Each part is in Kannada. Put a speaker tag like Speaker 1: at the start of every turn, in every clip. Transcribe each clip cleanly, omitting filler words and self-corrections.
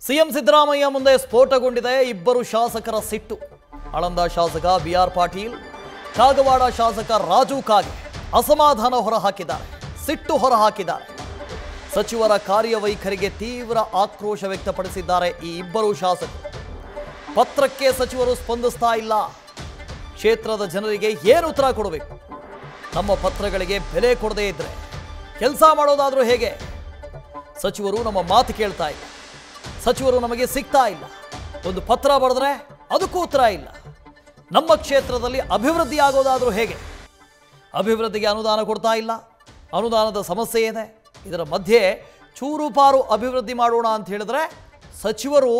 Speaker 1: ಸಿಎಂ ಸಿದ್ದರಾಮಯ್ಯ ಮುಂದೆ ಸ್ಫೋಟಗೊಂಡಿದೆ ಇಬ್ಬರು ಶಾಸಕರ ಸಿಟ್ಟು. ಆಳಂದ ಶಾಸಕ ಬಿಆರ್ ಪಾಟೀಲ್, ಕಾಗವಾಡ ಶಾಸಕ ರಾಜು ಕಾಗೆ ಅಸಮಾಧಾನ ಹೊರಹಾಕಿದ್ದಾರೆ, ಸಿಟ್ಟು ಹೊರಹಾಕಿದ್ದಾರೆ. ಸಚಿವರ ಕಾರ್ಯವೈಖರಿಗೆ ತೀವ್ರ ಆಕ್ರೋಶ ವ್ಯಕ್ತಪಡಿಸಿದ್ದಾರೆ ಈ ಇಬ್ಬರು ಶಾಸಕರು. ಪತ್ರಕ್ಕೆ ಸಚಿವರು ಸ್ಪಂದಿಸ್ತಾ ಇಲ್ಲ. ಕ್ಷೇತ್ರದ ಜನರಿಗೆ ಏನು ಉತ್ತರ ಕೊಡಬೇಕು? ನಮ್ಮ ಪತ್ರಗಳಿಗೆ ಬೆಲೆ ಕೊಡದೇ ಇದ್ರೆ ಕೆಲಸ ಮಾಡೋದಾದ್ರೂ ಹೇಗೆ? ಸಚಿವರು ನಮ್ಮ ಮಾತು ಕೇಳ್ತಾ ಇಲ್ಲ, ಸಚಿವರು ನಮಗೆ ಸಿಗ್ತಾ ಇಲ್ಲ. ಒಂದು ಪತ್ರ ಬರೆದ್ರೆ ಅದಕ್ಕೂ ಉತ್ತರ ಇಲ್ಲ. ನಮ್ಮ ಕ್ಷೇತ್ರದಲ್ಲಿ ಅಭಿವೃದ್ಧಿ ಆಗೋದಾದ್ರೂ ಹೇಗೆ? ಅಭಿವೃದ್ಧಿಗೆ ಅನುದಾನ ಕೊಡ್ತಾ ಇಲ್ಲ, ಅನುದಾನದ ಸಮಸ್ಯೆ ಇದೆ. ಇದರ ಮಧ್ಯೆ ಚೂರುಪಾರು ಅಭಿವೃದ್ಧಿ ಮಾಡೋಣ ಅಂತ ಹೇಳಿದ್ರೆ ಸಚಿವರು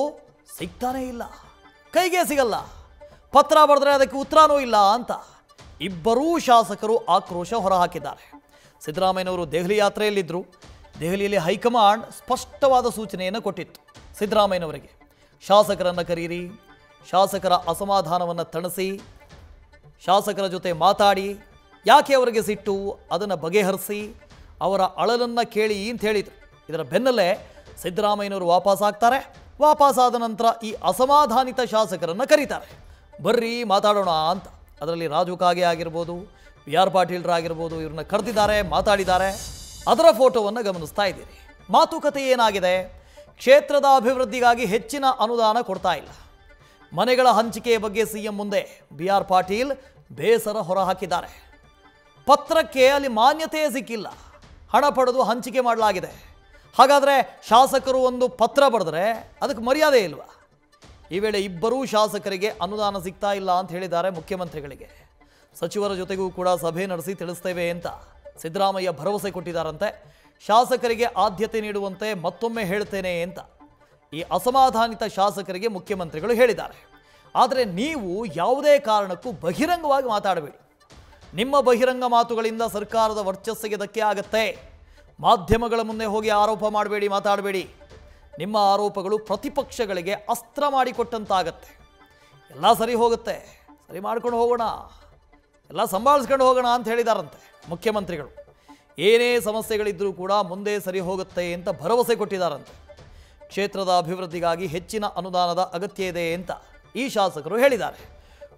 Speaker 1: ಸಿಗ್ತಾನೇ ಇಲ್ಲ, ಕೈಗೆ ಸಿಗಲ್ಲ. ಪತ್ರ ಬರೆದ್ರೆ ಅದಕ್ಕೆ ಉತ್ತರನೂ ಇಲ್ಲ ಅಂತ ಇಬ್ಬರೂ ಶಾಸಕರು ಆಕ್ರೋಶ ಹೊರಹಾಕಿದ್ದಾರೆ. ಸಿದ್ದರಾಮಯ್ಯನವರು ದೆಹಲಿ ಯಾತ್ರೆಯಲ್ಲಿದ್ದರು. ದೆಹಲಿಯಲ್ಲಿ ಹೈಕಮಾಂಡ್ ಸ್ಪಷ್ಟವಾದ ಸೂಚನೆಯನ್ನು ಕೊಟ್ಟಿತ್ತು ಸಿದ್ದರಾಮಯ್ಯನವರಿಗೆ. ಶಾಸಕರನ್ನು ಕರೀರಿ, ಶಾಸಕರ ಅಸಮಾಧಾನವನ್ನು ತಣಿಸಿ, ಶಾಸಕರ ಜೊತೆ ಮಾತಾಡಿ, ಯಾಕೆ ಅವರಿಗೆ ಸಿಟ್ಟು ಅದನ್ನು ಬಗೆಹರಿಸಿ, ಅವರ ಅಳಲನ್ನು ಕೇಳಿ ಅಂತ ಹೇಳಿದರು. ಇದರ ಬೆನ್ನಲ್ಲೇ ಸಿದ್ದರಾಮಯ್ಯನವರು ವಾಪಸ್ ಆಗ್ತಾರೆ. ವಾಪಸ್ಸಾದ ನಂತರ ಈ ಅಸಮಾಧಾನಿತ ಶಾಸಕರನ್ನು ಕರೀತಾರೆ, ಬರ್ರಿ ಮಾತಾಡೋಣ ಅಂತ. ಅದರಲ್ಲಿ ರಾಜು ಕಾಗೆ ಆಗಿರ್ಬೋದು, ಬಿಆರ್ ಪಾಟೀಲ್ರಾಗಿರ್ಬೋದು, ಇವ್ರನ್ನ ಕರೆದಿದ್ದಾರೆ, ಮಾತಾಡಿದ್ದಾರೆ. ಅದರ ಫೋಟೋವನ್ನು ಗಮನಿಸ್ತಾ ಇದ್ದೀರಿ. ಮಾತುಕತೆ ಏನಾಗಿದೆ? ಕ್ಷೇತ್ರದ ಅಭಿವೃದ್ಧಿಗಾಗಿ ಹೆಚ್ಚಿನ ಅನುದಾನ ಕೊಡ್ತಾ ಇಲ್ಲ. ಮನೆಗಳ ಹಂಚಿಕೆಯ ಬಗ್ಗೆ ಸಿಎಂ ಮುಂದೆ ಬಿಆರ್ ಪಾಟೀಲ್ ಬೇಸರ ಹೊರಹಾಕಿದ್ದಾರೆ. ಪತ್ರಕ್ಕೆ ಅಲ್ಲಿ ಮಾನ್ಯತೆ ಸಿಕ್ಕಿಲ್ಲ, ಹಣ ಪಡೆದು ಹಂಚಿಕೆ ಮಾಡಲಾಗಿದೆ. ಹಾಗಾದರೆ ಶಾಸಕರು ಒಂದು ಪತ್ರ ಬರೆದ್ರೆ ಅದಕ್ಕೆ ಮರ್ಯಾದೆ ಇಲ್ವಾ? ಈ ವೇಳೆ ಇಬ್ಬರೂ ಶಾಸಕರಿಗೆ ಅನುದಾನ ಸಿಗ್ತಾ ಇಲ್ಲ ಅಂತ ಹೇಳಿದ್ದಾರೆ ಮುಖ್ಯಮಂತ್ರಿಗಳಿಗೆ. ಸಚಿವರ ಜೊತೆಗೂ ಕೂಡ ಸಭೆ ನಡೆಸಿ ತಿಳಿಸ್ತೇವೆ ಅಂತ ಸಿದ್ದರಾಮಯ್ಯ ಭರವಸೆ ಕೊಟ್ಟಿದ್ದಾರಂತೆ. ಶಾಸಕರಿಗೆ ಆದ್ಯತೆ ನೀಡುವಂತೆ ಮತ್ತೊಮ್ಮೆ ಹೇಳ್ತೇನೆ ಅಂತ ಈ ಅಸಮಾಧಾನಿತ ಶಾಸಕರಿಗೆ ಮುಖ್ಯಮಂತ್ರಿಗಳು ಹೇಳಿದ್ದಾರೆ. ಆದರೆ ನೀವು ಯಾವುದೇ ಕಾರಣಕ್ಕೂ ಬಹಿರಂಗವಾಗಿ ಮಾತಾಡಬೇಡಿ. ನಿಮ್ಮ ಬಹಿರಂಗ ಮಾತುಗಳಿಂದ ಸರ್ಕಾರದ ವರ್ಚಸ್ಸಿಗೆ ಧಕ್ಕೆ ಆಗತ್ತೆ. ಮಾಧ್ಯಮಗಳ ಮುಂದೆ ಹೋಗಿ ಆರೋಪ ಮಾಡಬೇಡಿ, ಮಾತಾಡಬೇಡಿ. ನಿಮ್ಮ ಆರೋಪಗಳು ಪ್ರತಿಪಕ್ಷಗಳಿಗೆ ಅಸ್ತ್ರ ಮಾಡಿಕೊಟ್ಟಂತಾಗತ್ತೆ. ಎಲ್ಲ ಸರಿ ಹೋಗುತ್ತೆ, ಸರಿ ಮಾಡ್ಕೊಂಡು ಹೋಗೋಣ, ಎಲ್ಲ ಸಂಭಾಳಿಸ್ಕೊಂಡು ಹೋಗೋಣ ಅಂತ ಹೇಳಿದಾರಂತೆ ಮುಖ್ಯಮಂತ್ರಿಗಳು. ಏನೇ ಸಮಸ್ಯೆಗಳಿದ್ದರೂ ಕೂಡ ಮುಂದೆ ಸರಿ ಹೋಗುತ್ತೆ ಅಂತ ಭರವಸೆ ಕೊಟ್ಟಿದ್ದಾರಂತೆ. ಕ್ಷೇತ್ರದ ಅಭಿವೃದ್ಧಿಗಾಗಿ ಹೆಚ್ಚಿನ ಅನುದಾನದ ಅಗತ್ಯ ಇದೆ ಅಂತ ಈ ಶಾಸಕರು ಹೇಳಿದ್ದಾರೆ.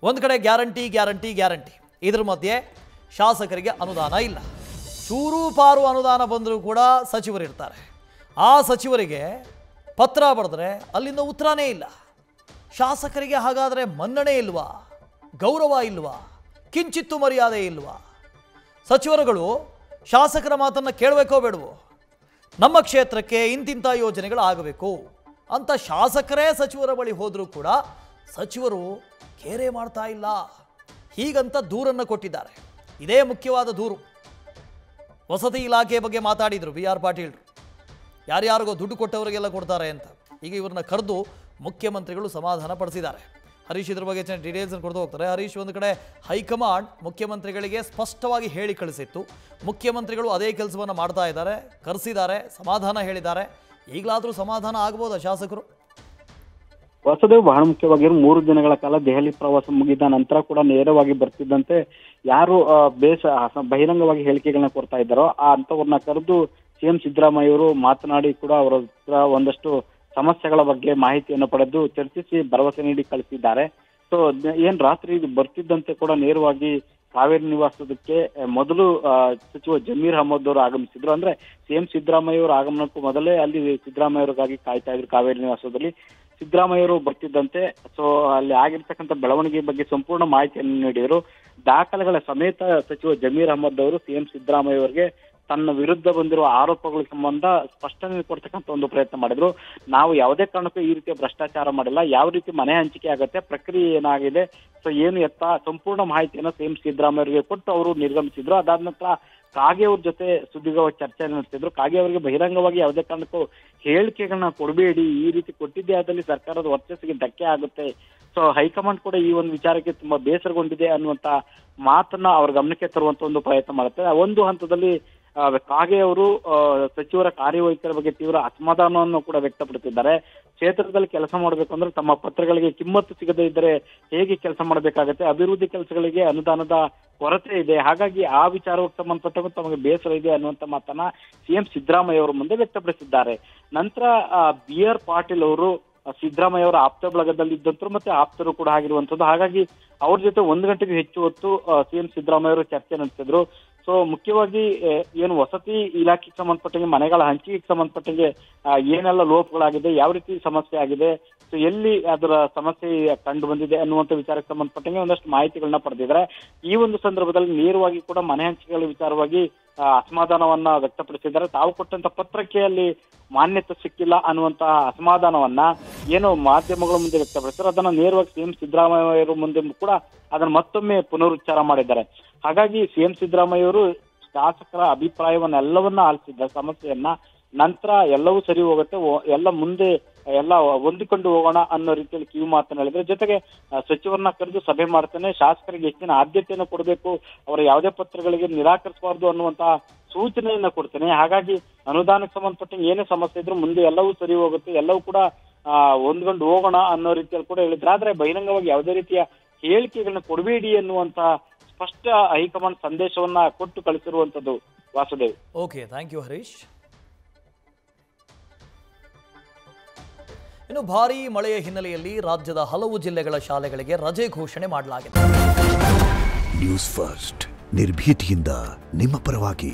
Speaker 1: ಒಂದು ಕಡೆ ಗ್ಯಾರಂಟಿ ಗ್ಯಾರಂಟಿ ಗ್ಯಾರಂಟಿ, ಇದ್ರ ಮಧ್ಯೆ ಶಾಸಕರಿಗೆ ಅನುದಾನ ಇಲ್ಲ. ಚೂರುಪಾರು ಅನುದಾನ ಬಂದರೂ ಕೂಡ ಸಚಿವರು ಇರ್ತಾರೆ. ಆ ಸಚಿವರಿಗೆ ಪತ್ರ ಬರೆದ್ರೆ ಅಲ್ಲಿಂದ ಉತ್ತರನೇ ಇಲ್ಲ. ಶಾಸಕರಿಗೆ ಹಾಗಾದರೆ ಮನ್ನಣೆ ಇಲ್ವಾ? ಗೌರವ ಇಲ್ವಾ? ಕಿಂಚಿತ್ತು ಮರ್ಯಾದೆ ಇಲ್ವಾ? ಸಚಿವರುಗಳು ಶಾಸಕರ ಮಾತನ್ನು ಕೇಳಬೇಕೋ ಬೇಡವೋ? ನಮ್ಮ ಕ್ಷೇತ್ರಕ್ಕೆ ಇಂತಿಂಥ ಯೋಜನೆಗಳು ಆಗಬೇಕು ಅಂತ ಶಾಸಕರೇ ಸಚಿವರ ಬಳಿ ಹೋದರೂ ಕೂಡ ಸಚಿವರು ಕೇರೆ ಮಾಡ್ತಾ ಇಲ್ಲ. ಹೀಗಂತ ದೂರನ್ನು ಕೊಟ್ಟಿದ್ದಾರೆ. ಇದೇ ಮುಖ್ಯವಾದ ದೂರು. ವಸತಿ ಇಲಾಖೆ ಬಗ್ಗೆ ಮಾತಾಡಿದರು ಬಿಆರ್ ಪಾಟೀಲ್ರು. ಯಾರ್ಯಾರಿಗೋ ದುಡ್ಡು ಕೊಟ್ಟವರಿಗೆಲ್ಲ ಕೊಡ್ತಾರೆ ಅಂತ. ಈಗ ಇವ್ರನ್ನ ಕರೆದು ಮುಖ್ಯಮಂತ್ರಿಗಳು ಸಮಾಧಾನ ಪಡಿಸಿದ್ದಾರೆ. ಹರೀಶ್ ಇದ್ರ ಬಗ್ಗೆ ಡೀಟೇಲ್ಸ್ ಕೊಡ್ತಾ ಹೋಗ್ತಾರೆ. ಹರೀಶ್, ಒಂದು ಕಡೆ ಹೈಕಮಾಂಡ್ ಮುಖ್ಯಮಂತ್ರಿಗಳಿಗೆ ಸ್ಪಷ್ಟವಾಗಿ ಹೇಳಿ ಕಳಿಸಿತ್ತು. ಮುಖ್ಯಮಂತ್ರಿಗಳು ಅದೇ ಕೆಲಸವನ್ನು ಮಾಡ್ತಾ ಇದ್ದಾರೆ, ಕರೆಸಿದ್ದಾರೆ, ಸಮಾಧಾನ ಹೇಳಿದ್ದಾರೆ. ಈಗಲಾದರೂ ಸಮಾಧಾನ ಆಗ್ಬೋದಾ ಶಾಸಕರು?
Speaker 2: ವಾಸುದೇವ್, ಬಹಳ ಮುಖ್ಯವಾಗಿ 3 ದಿನಗಳ ಕಾಲ ದೆಹಲಿ ಪ್ರವಾಸ ಮುಗಿದ ನಂತರ ಕೂಡ ನೇರವಾಗಿ ಬರ್ತಿದ್ದಂತೆ ಯಾರು ಬಹಿರಂಗವಾಗಿ ಹೇಳಿಕೆಗಳನ್ನ ಕೊಡ್ತಾ ಇದ್ದಾರೋ ಆ ಅಂತವ್ರನ್ನ ಕರೆದು ಸಿಎಂ ಸಿದ್ದರಾಮಯ್ಯ ಅವರು ಮಾತನಾಡಿ ಕೂಡ ಅವರ ಒಂದಷ್ಟು ಸಮಸ್ಯೆಗಳ ಬಗ್ಗೆ ಮಾಹಿತಿಯನ್ನು ಪಡೆದು ಚರ್ಚಿಸಿ ಭರವಸೆ ನೀಡಿ ಕಳಿಸಿದ್ದಾರೆ. ಸೊ ಏನ್ ರಾತ್ರಿ ಬರ್ತಿದ್ದಂತೆ ಕೂಡ ನೇರವಾಗಿ ಕಾವೇರಿ ನಿವಾಸಕ್ಕೆ ಮೊದಲು ಸಚಿವ ಜಮೀರ್ ಅಹಮದ್ ಅವರು ಆಗಮಿಸಿದ್ರು. ಅಂದ್ರೆ ಸಿಎಂ ಸಿದ್ದರಾಮಯ್ಯ ಅವರ ಆಗಮನಕ್ಕೂ ಮೊದಲೇ ಅಲ್ಲಿ ಸಿದ್ದರಾಮಯ್ಯ ಅವರಿಗಾಗಿ ಕಾಯ್ತಾ ಇದ್ರು ಕಾವೇರಿ ನಿವಾಸದಲ್ಲಿ. ಸಿದ್ದರಾಮಯ್ಯ ಅವರು ಬರ್ತಿದ್ದಂತೆ ಸೊ ಅಲ್ಲಿ ಆಗಿರ್ತಕ್ಕಂಥ ಬೆಳವಣಿಗೆ ಬಗ್ಗೆ ಸಂಪೂರ್ಣ ಮಾಹಿತಿಯನ್ನು ನೀಡಿದರು. ದಾಖಲೆಗಳ ಸಮೇತ ಸಚಿವ ಜಮೀರ್ ಅಹಮದ್ ಅವರು ಸಿಎಂ ಸಿದ್ದರಾಮಯ್ಯ ಅವರಿಗೆ ತನ್ನ ವಿರುದ್ಧ ಬಂದಿರುವ ಆರೋಪಗಳ ಸಂಬಂಧ ಸ್ಪಷ್ಟನೆ ಕೊಡ್ತಕ್ಕಂಥ ಒಂದು ಪ್ರಯತ್ನ ಮಾಡಿದ್ರು. ನಾವು ಯಾವುದೇ ಕಾರಣಕ್ಕೂ ಈ ರೀತಿಯ ಭ್ರಷ್ಟಾಚಾರ ಮಾಡಿಲ್ಲ, ಯಾವ ರೀತಿ ಮನೆ ಹಂಚಿಕೆ ಆಗುತ್ತೆ, ಪ್ರಕ್ರಿಯೆ ಏನಾಗಿದೆ, ಸೊ ಏನು ಎತ್ತ ಸಂಪೂರ್ಣ ಮಾಹಿತಿಯನ್ನು ಸಿಎಂ ಸಿದ್ದರಾಮಯ್ಯ ಅವರಿಗೆ ಕೊಟ್ಟು ಅವರು ನಿರ್ಗಮಿಸಿದ್ರು. ಅದಾದ ನಂತರ ಕಾಗೆ ಅವ್ರ ಜೊತೆ ಸುದ್ದಿಗೋಷ್ಠಿ ಚರ್ಚೆ ನಡೆಸಿದ್ರು. ಕಾಗೆ ಅವರಿಗೆ ಬಹಿರಂಗವಾಗಿ ಯಾವುದೇ ಕಾರಣಕ್ಕೂ ಹೇಳಿಕೆಗಳನ್ನ ಕೊಡಬೇಡಿ, ಈ ರೀತಿ ಕೊಟ್ಟಿದ್ದೇ ಆದಲ್ಲಿ ಸರ್ಕಾರದ ವರ್ಚಸ್ಸಿಗೆ ಧಕ್ಕೆ ಆಗುತ್ತೆ. ಸೊ ಹೈಕಮಾಂಡ್ ಕೂಡ ಈ ಒಂದು ವಿಚಾರಕ್ಕೆ ತುಂಬಾ ಬೇಸರಗೊಂಡಿದೆ ಅನ್ನುವಂತ ಮಾತನ್ನ ಅವ್ರ ಗಮನಕ್ಕೆ ತರುವಂತ ಒಂದು ಪ್ರಯತ್ನ ಮಾಡುತ್ತೆ. ಒಂದು ಹಂತದಲ್ಲಿ ಕಾಗೆ ಅವರು ಸಚಿವರ ಕಾರ್ಯವೈಖರಿ ಬಗ್ಗೆ ತೀವ್ರ ಅಸಮಾಧಾನವನ್ನು ಕೂಡ ವ್ಯಕ್ತಪಡಿಸಿದ್ದಾರೆ. ಕ್ಷೇತ್ರದಲ್ಲಿ ಕೆಲಸ ಮಾಡಬೇಕು ಅಂದ್ರೆ ತಮ್ಮ ಪತ್ರಗಳಿಗೆ ಕಿಮ್ಮತ್ತು ಸಿಗದೇ ಇದ್ದರೆ ಹೇಗೆ ಕೆಲಸ ಮಾಡಬೇಕಾಗತ್ತೆ, ಅಭಿವೃದ್ಧಿ ಕೆಲಸಗಳಿಗೆ ಅನುದಾನದ ಕೊರತೆ ಇದೆ, ಹಾಗಾಗಿ ಆ ವಿಚಾರಕ್ಕೆ ಸಂಬಂಧಪಟ್ಟ ತಮಗೆ ಬೇಸರ ಇದೆ ಅನ್ನುವಂತ ಮಾತನ್ನ ಸಿಎಂ ಸಿದ್ದರಾಮಯ್ಯ ಅವರು ಮುಂದೆ ವ್ಯಕ್ತಪಡಿಸಿದ್ದಾರೆ. ನಂತರ BR ಪಾಟೀಲ್ ಅವರು ಸಿದ್ದರಾಮಯ್ಯ ಅವರ ಆಪ್ತ ಬಳಗದಲ್ಲಿ ಇದ್ದಂತರು ಮತ್ತೆ ಆಪ್ತರು ಕೂಡ ಆಗಿರುವಂತದ್ದು. ಹಾಗಾಗಿ ಅವ್ರ ಜೊತೆ 1 ಗಂಟೆಗೆ ಹೆಚ್ಚು ಹೊತ್ತು ಸಿಎಂ ಸಿದ್ದರಾಮಯ್ಯ ಅವರು ಚರ್ಚೆ ನಡೆಸಿದ್ರು. ಸೊ ಮುಖ್ಯವಾಗಿ ಏನು ವಸತಿ ಇಲಾಖೆಗೆ ಸಂಬಂಧಪಟ್ಟಂಗೆ ಮನೆಗಳ ಹಂಚಿಕೆಗೆ ಸಂಬಂಧಪಟ್ಟಂಗೆ ಏನೆಲ್ಲ ಲೋಪಗಳಾಗಿದೆ, ಯಾವ ರೀತಿ ಸಮಸ್ಯೆ ಆಗಿದೆ, ಸೊ ಎಲ್ಲಿ ಅದರ ಸಮಸ್ಯೆ ಕಂಡು ಬಂದಿದೆ ಅನ್ನುವಂಥ ವಿಚಾರಕ್ಕೆ ಸಂಬಂಧಪಟ್ಟಂಗೆ ಒಂದಷ್ಟು ಮಾಹಿತಿಗಳನ್ನ ಪಡೆದಿದ್ದಾರೆ. ಈ ಒಂದು ಸಂದರ್ಭದಲ್ಲಿ ನೇರವಾಗಿ ಕೂಡ ಮನೆ ಹಂಚಿಕೆಗಳ ವಿಚಾರವಾಗಿ ಅಸಮಾಧಾನವನ್ನ ವ್ಯಕ್ತಪಡಿಸಿದ್ದಾರೆ. ತಾವು ಕೊಟ್ಟಂತ ಪತ್ರಕ್ಕೆ ಅಲ್ಲಿ ಮಾನ್ಯತೆ ಸಿಕ್ಕಿಲ್ಲ ಅನ್ನುವಂತಹ ಅಸಮಾಧಾನವನ್ನ ಏನು ಮಾಧ್ಯಮಗಳ ಮುಂದೆ ವ್ಯಕ್ತಪಡಿಸಿದ್ದಾರೆ, ಅದನ್ನ ನೇರವಾಗಿ ಸಿಎಂ ಸಿದ್ದರಾಮಯ್ಯ ಮುಂದೆ ಕೂಡ ಅದನ್ನ ಮತ್ತೊಮ್ಮೆ ಪುನರುಚ್ಚಾರ ಮಾಡಿದ್ದಾರೆ. ಹಾಗಾಗಿ ಸಿಎಂ ಸಿದ್ದರಾಮಯ್ಯ ಅವರು ಶಾಸಕರ ಅಭಿಪ್ರಾಯವನ್ನೆಲ್ಲವನ್ನ ಆಲಿಸಿದ್ದಾರೆ, ಸಮಸ್ಯೆಯನ್ನ. ನಂತರ ಎಲ್ಲವೂ ಸರಿ ಹೋಗುತ್ತೆ, ಎಲ್ಲ ಮುಂದೆ ಎಲ್ಲ ಹೊಂದಿಕೊಂಡು ಹೋಗೋಣ ಅನ್ನೋ ರೀತಿಯಲ್ಲಿ ಕಿವಿ ಮಾತನ್ನ ಹೇಳಿದ್ರೆ. ಜೊತೆಗೆ ಸಚಿವರನ್ನ ಕರೆದು ಸಭೆ ಮಾಡ್ತಾನೆ, ಶಾಸಕರಿಗೆ ಹೆಚ್ಚಿನ ಆದ್ಯತೆಯನ್ನು ಕೊಡಬೇಕು, ಅವರ ಯಾವುದೇ ಪತ್ರಗಳಿಗೆ ನಿರಾಕರಿಸಬಾರ್ದು ಅನ್ನುವಂತಹ ಸೂಚನೆಯನ್ನ ಕೊಡ್ತೇನೆ. ಹಾಗಾಗಿ ಅನುದಾನಕ್ಕೆ ಸಂಬಂಧಪಟ್ಟಂಗೆ ಏನೇ ಸಮಸ್ಯೆ ಇದ್ರು ಮುಂದೆ ಎಲ್ಲವೂ ಸರಿ ಹೋಗುತ್ತೆ, ಎಲ್ಲವೂ ಕೂಡ ಹೊಂದ್ಕೊಂಡು ಹೋಗೋಣ ಅನ್ನೋ ರೀತಿಯಲ್ಲಿ ಕೂಡ ಹೇಳಿದ್ರೆ. ಆದ್ರೆ ಬಹಿರಂಗವಾಗಿ ಯಾವುದೇ ರೀತಿಯ ಹೇಳಿಕೆಗಳನ್ನ ಕೊಡಬೇಡಿ ಅನ್ನುವಂತ ಸ್ಪಷ್ಟ ಹೈಕಮಾಂಡ್ ಸಂದೇಶವನ್ನ ಕೊಟ್ಟು ಕಳಿಸಿರುವಂತದ್ದು Vasudev.
Speaker 1: Okay, thank you Harish. ಇನ್ನು ಭಾರೀ ಮಳೆಯ ಹಿನ್ನೆಲೆಯಲ್ಲಿ ರಾಜ್ಯದ ಹಲವು ಜಿಲ್ಲೆಗಳ ಶಾಲೆಗಳಿಗೆ ರಜೆ ಘೋಷಣೆ ಮಾಡಲಾಗಿದೆ.
Speaker 3: ನ್ಯೂಸ್ ಫಸ್ಟ್ ನಿರ್ಭೀತಿಯಿಂದ ನಿಮ್ಮ ಪರವಾಗಿ.